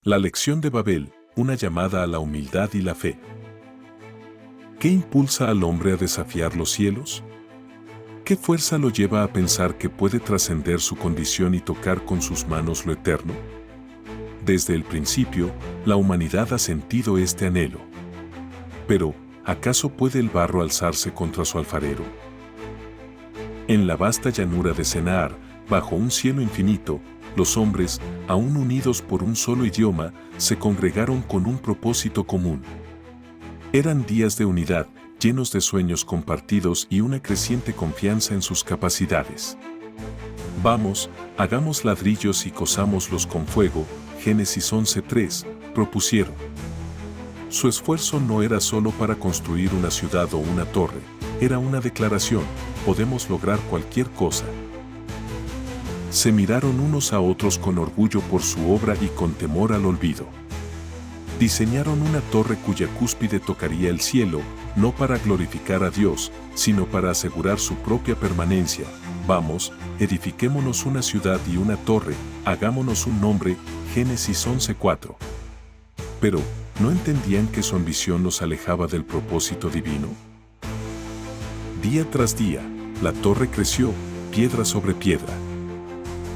La lección de Babel, una llamada a la humildad y la fe. ¿Qué impulsa al hombre a desafiar los cielos? ¿Qué fuerza lo lleva a pensar que puede trascender su condición y tocar con sus manos lo eterno? Desde el principio, la humanidad ha sentido este anhelo. Pero, ¿acaso puede el barro alzarse contra su alfarero? En la vasta llanura de Senaar, bajo un cielo infinito, los hombres, aún unidos por un solo idioma, se congregaron con un propósito común. Eran días de unidad, llenos de sueños compartidos y una creciente confianza en sus capacidades. Vamos, hagamos ladrillos y cozámoslos con fuego, Génesis 11:3, propusieron. Su esfuerzo no era solo para construir una ciudad o una torre, era una declaración: podemos lograr cualquier cosa. Se miraron unos a otros con orgullo por su obra y con temor al olvido. Diseñaron una torre cuya cúspide tocaría el cielo, no para glorificar a Dios, sino para asegurar su propia permanencia. Vamos, edifiquémonos una ciudad y una torre, hagámonos un nombre, Génesis 11:4. Pero, ¿no entendían que su ambición los alejaba del propósito divino? Día tras día, la torre creció, piedra sobre piedra.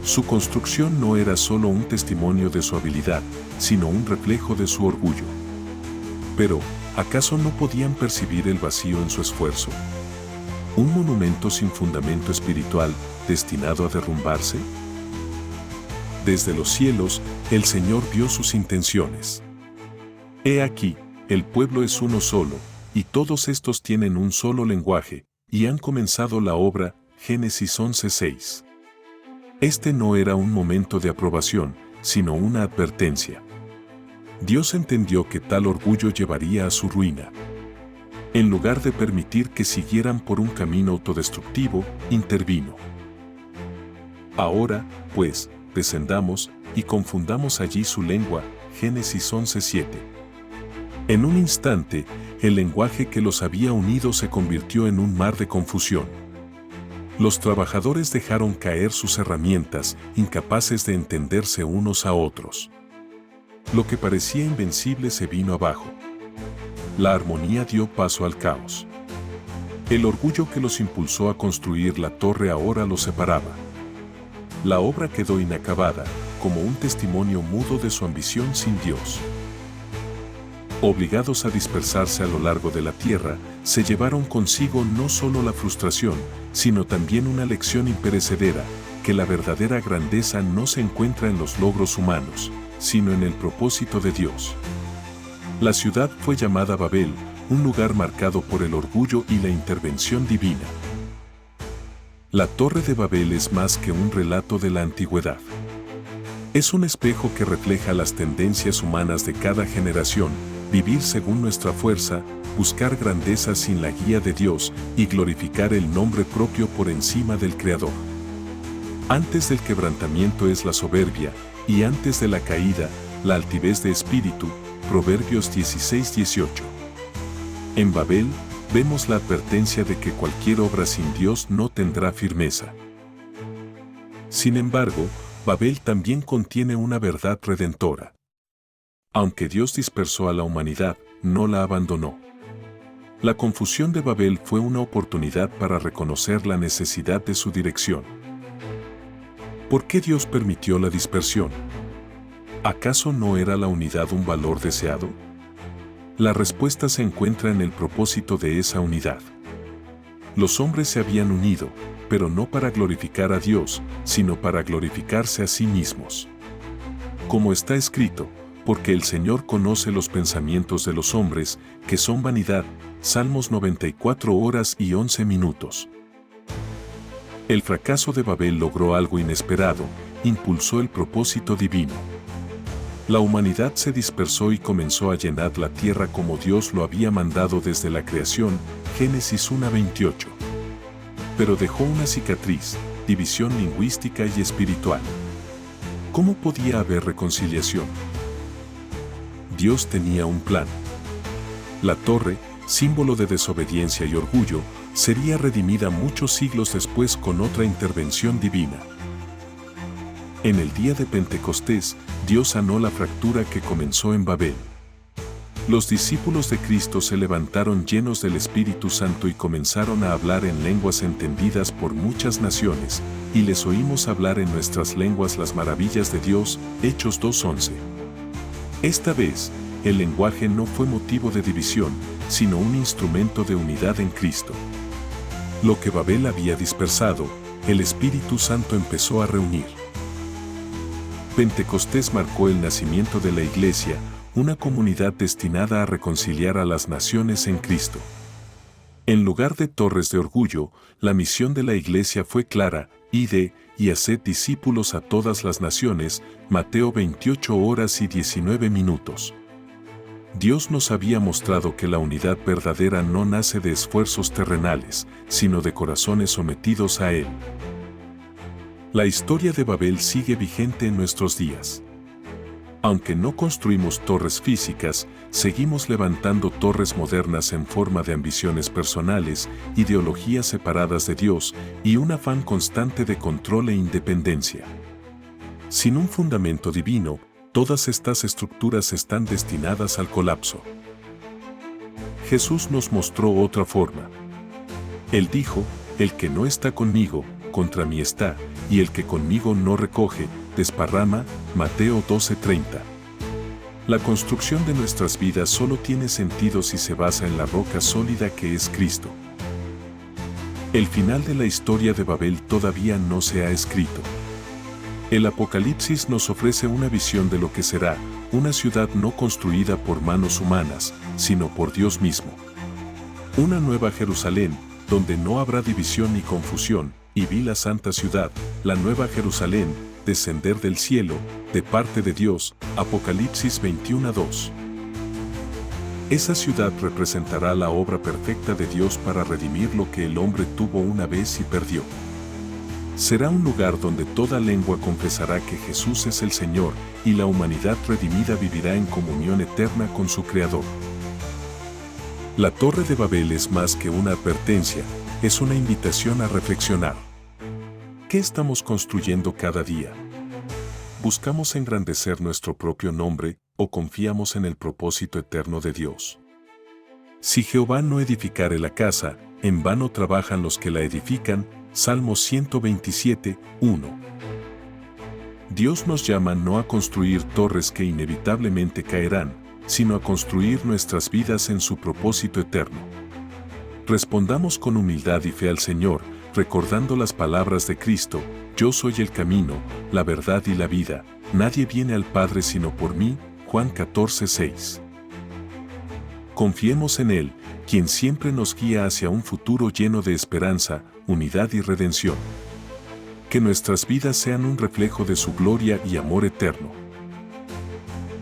Su construcción no era solo un testimonio de su habilidad, sino un reflejo de su orgullo. Pero, ¿acaso no podían percibir el vacío en su esfuerzo? ¿Un monumento sin fundamento espiritual, destinado a derrumbarse? Desde los cielos, el Señor vio sus intenciones. He aquí, el pueblo es uno solo, y todos estos tienen un solo lenguaje, y han comenzado la obra, Génesis 11:6. Este no era un momento de aprobación, sino una advertencia. Dios entendió que tal orgullo llevaría a su ruina. En lugar de permitir que siguieran por un camino autodestructivo, intervino. Ahora, pues, descendamos y confundamos allí su lengua, Génesis 11:7. En un instante, el lenguaje que los había unido se convirtió en un mar de confusión. Los trabajadores dejaron caer sus herramientas, incapaces de entenderse unos a otros. Lo que parecía invencible se vino abajo. La armonía dio paso al caos. El orgullo que los impulsó a construir la torre ahora los separaba. La obra quedó inacabada, como un testimonio mudo de su ambición sin Dios. Obligados a dispersarse a lo largo de la tierra, se llevaron consigo no solo la frustración, sino también una lección imperecedera, que la verdadera grandeza no se encuentra en los logros humanos, sino en el propósito de Dios. La ciudad fue llamada Babel, un lugar marcado por el orgullo y la intervención divina. La Torre de Babel es más que un relato de la antigüedad. Es un espejo que refleja las tendencias humanas de cada generación: vivir según nuestra fuerza, buscar grandeza sin la guía de Dios y glorificar el nombre propio por encima del Creador. Antes del quebrantamiento es la soberbia, y antes de la caída, la altivez de espíritu, Proverbios 16:18. En Babel, vemos la advertencia de que cualquier obra sin Dios no tendrá firmeza. Sin embargo, Babel también contiene una verdad redentora. Aunque Dios dispersó a la humanidad, no la abandonó. La confusión de Babel fue una oportunidad para reconocer la necesidad de su dirección. ¿Por qué Dios permitió la dispersión? ¿Acaso no era la unidad un valor deseado? La respuesta se encuentra en el propósito de esa unidad. Los hombres se habían unido, pero no para glorificar a Dios, sino para glorificarse a sí mismos. Como está escrito: porque el Señor conoce los pensamientos de los hombres, que son vanidad. Salmos 94:11. El fracaso de Babel logró algo inesperado: impulsó el propósito divino. La humanidad se dispersó y comenzó a llenar la tierra como Dios lo había mandado desde la creación, Génesis 1:28. Pero dejó una cicatriz: división lingüística y espiritual. ¿Cómo podía haber reconciliación? Dios tenía un plan. La torre, símbolo de desobediencia y orgullo, sería redimida muchos siglos después con otra intervención divina. En el día de Pentecostés, Dios sanó la fractura que comenzó en Babel. Los discípulos de Cristo se levantaron llenos del Espíritu Santo y comenzaron a hablar en lenguas entendidas por muchas naciones, y les oímos hablar en nuestras lenguas las maravillas de Dios. Hechos 2:11. Esta vez, el lenguaje no fue motivo de división, sino un instrumento de unidad en Cristo. Lo que Babel había dispersado, el Espíritu Santo empezó a reunir. Pentecostés marcó el nacimiento de la Iglesia, una comunidad destinada a reconciliar a las naciones en Cristo. En lugar de torres de orgullo, la misión de la Iglesia fue clara: id y haced discípulos a todas las naciones. Mateo 28:19. Dios nos había mostrado que la unidad verdadera no nace de esfuerzos terrenales, sino de corazones sometidos a Él. La historia de Babel sigue vigente en nuestros días. Aunque no construimos torres físicas, seguimos levantando torres modernas en forma de ambiciones personales, ideologías separadas de Dios y un afán constante de control e independencia. Sin un fundamento divino, todas estas estructuras están destinadas al colapso. Jesús nos mostró otra forma. Él dijo: el que no está conmigo, contra mí está, y el que conmigo no recoge, desparrama. Mateo 12:30. La construcción de nuestras vidas solo tiene sentido si se basa en la roca sólida que es Cristo. El final de la historia de Babel todavía no se ha escrito. El Apocalipsis nos ofrece una visión de lo que será, una ciudad no construida por manos humanas, sino por Dios mismo. Una nueva Jerusalén, donde no habrá división ni confusión, y vi la santa ciudad, la nueva Jerusalén, descender del cielo, de parte de Dios. Apocalipsis 21:2. Esa ciudad representará la obra perfecta de Dios para redimir lo que el hombre tuvo una vez y perdió. Será un lugar donde toda lengua confesará que Jesús es el Señor, y la humanidad redimida vivirá en comunión eterna con su Creador. La Torre de Babel es más que una advertencia, es una invitación a reflexionar. ¿Qué estamos construyendo cada día? ¿Buscamos engrandecer nuestro propio nombre o confiamos en el propósito eterno de Dios? Si Jehová no edificare la casa, en vano trabajan los que la edifican. Salmos 127:1. Dios nos llama no a construir torres que inevitablemente caerán, sino a construir nuestras vidas en su propósito eterno. Respondamos con humildad y fe al Señor, recordando las palabras de Cristo: yo soy el camino, la verdad y la vida, nadie viene al Padre sino por mí. Juan 14:6. Confiemos en Él, quien siempre nos guía hacia un futuro lleno de esperanza, unidad y redención. Que nuestras vidas sean un reflejo de su gloria y amor eterno.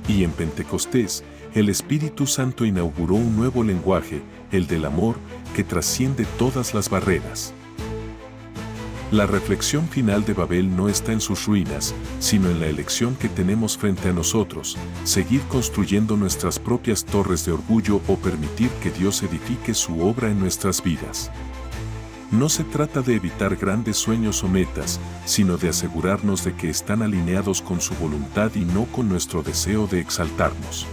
Y en Pentecostés, el Espíritu Santo inauguró un nuevo lenguaje, el del amor, que trasciende todas las barreras. La reflexión final de Babel no está en sus ruinas, sino en la elección que tenemos frente a nosotros: seguir construyendo nuestras propias torres de orgullo o permitir que Dios edifique su obra en nuestras vidas. No se trata de evitar grandes sueños o metas, sino de asegurarnos de que están alineados con su voluntad y no con nuestro deseo de exaltarnos.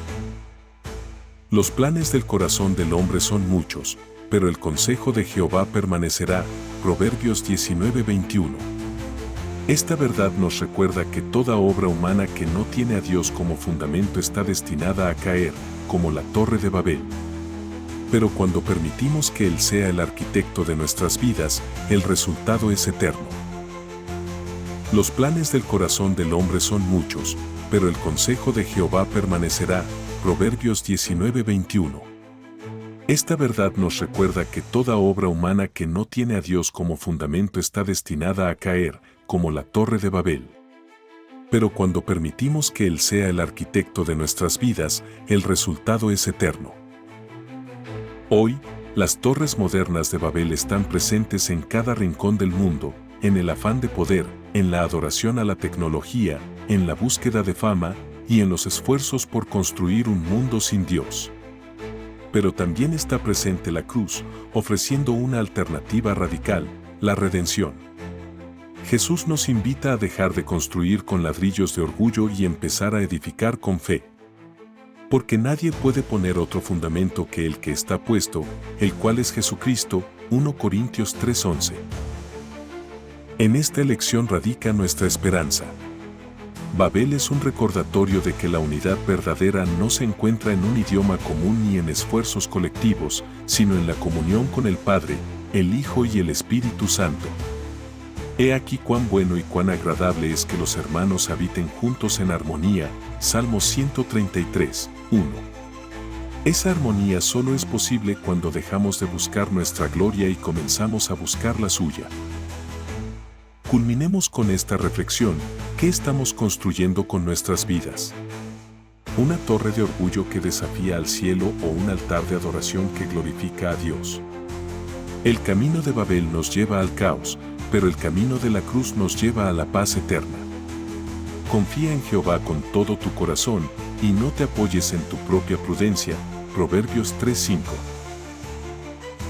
Los planes del corazón del hombre son muchos, pero el consejo de Jehová permanecerá. Proverbios 19:21. Esta verdad nos recuerda que toda obra humana que no tiene a Dios como fundamento está destinada a caer, como la Torre de Babel. Pero cuando permitimos que Él sea el arquitecto de nuestras vidas, el resultado es eterno. Los planes del corazón del hombre son muchos, pero el consejo de Jehová permanecerá. Proverbios 19:21. Esta verdad nos recuerda que toda obra humana que no tiene a Dios como fundamento está destinada a caer, como la Torre de Babel. Pero cuando permitimos que Él sea el arquitecto de nuestras vidas, el resultado es eterno. Hoy, las torres modernas de Babel están presentes en cada rincón del mundo, en el afán de poder, en la adoración a la tecnología, en la búsqueda de fama y en los esfuerzos por construir un mundo sin Dios. Pero también está presente la cruz, ofreciendo una alternativa radical: la redención. Jesús nos invita a dejar de construir con ladrillos de orgullo y empezar a edificar con fe. Porque nadie puede poner otro fundamento que el que está puesto, el cual es Jesucristo, 1 Corintios 3:11. En esta elección radica nuestra esperanza. Babel es un recordatorio de que la unidad verdadera no se encuentra en un idioma común ni en esfuerzos colectivos, sino en la comunión con el Padre, el Hijo y el Espíritu Santo. He aquí cuán bueno y cuán agradable es que los hermanos habiten juntos en armonía. Salmos 133, 1. Esa armonía solo es posible cuando dejamos de buscar nuestra gloria y comenzamos a buscar la suya. Culminemos con esta reflexión: ¿qué estamos construyendo con nuestras vidas? ¿Una torre de orgullo que desafía al cielo o un altar de adoración que glorifica a Dios? El camino de Babel nos lleva al caos, pero el camino de la cruz nos lleva a la paz eterna. Confía en Jehová con todo tu corazón y no te apoyes en tu propia prudencia. Proverbios 3:5.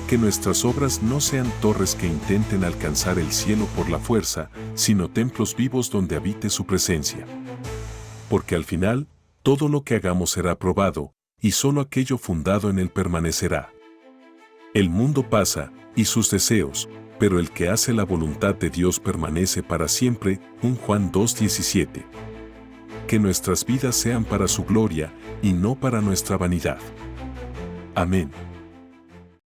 Que nuestras obras no sean torres que intenten alcanzar el cielo por la fuerza, sino templos vivos donde habite su presencia. Porque al final, todo lo que hagamos será probado, y solo aquello fundado en él permanecerá. El mundo pasa, y sus deseos, pero el que hace la voluntad de Dios permanece para siempre. 1 Juan 2:17. Que nuestras vidas sean para su gloria, y no para nuestra vanidad. Amén.